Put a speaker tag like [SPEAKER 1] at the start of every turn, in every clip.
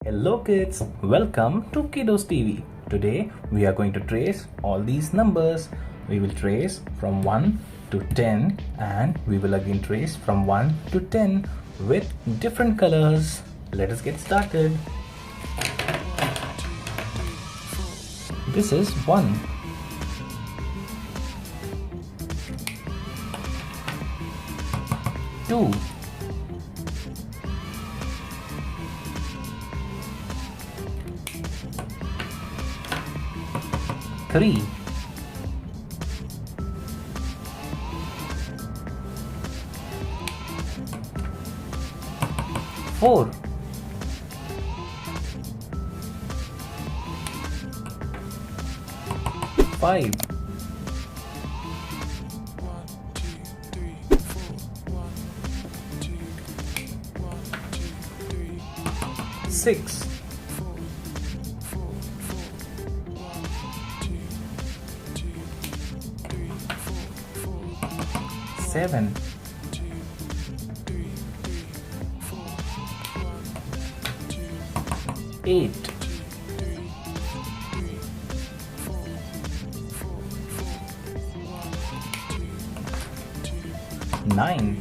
[SPEAKER 1] Hello kids, welcome to KiddosTV. Today we are going to trace all these numbers. We will trace from 1 to 10 and we will again trace from 1 to 10 with different colors. Let us get started. This is 1. Two. 3. 4. 5. 6. 7. 8. 9.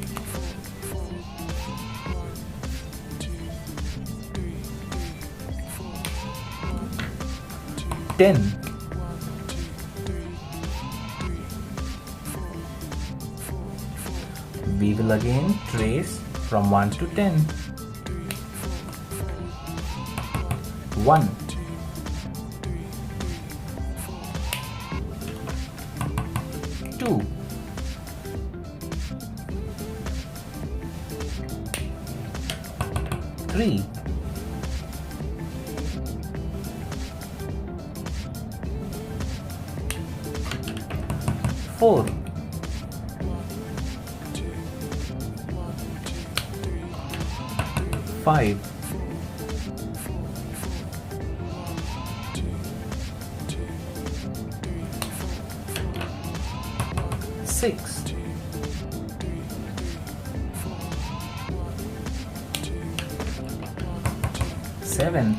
[SPEAKER 1] 10. 11. We will again trace from 1 to 10. 1. 2. 3. 4. 5. 6. 7.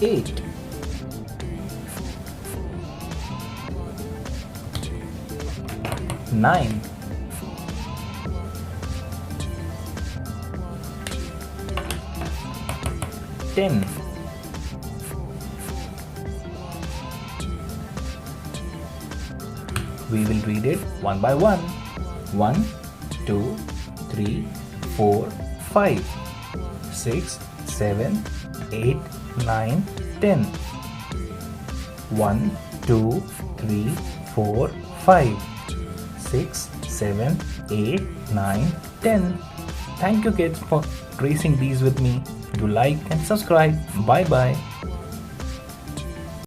[SPEAKER 1] 8. 9. 10. 'We will read it one by one. 1, 2, 3, 4, 5, 6, 7, 8, 9, 10. 1, 2, 3, 4, 5, 6, 7, 8, 9, 10. Thank you kids for tracing these with me. Do like and subscribe. Bye bye.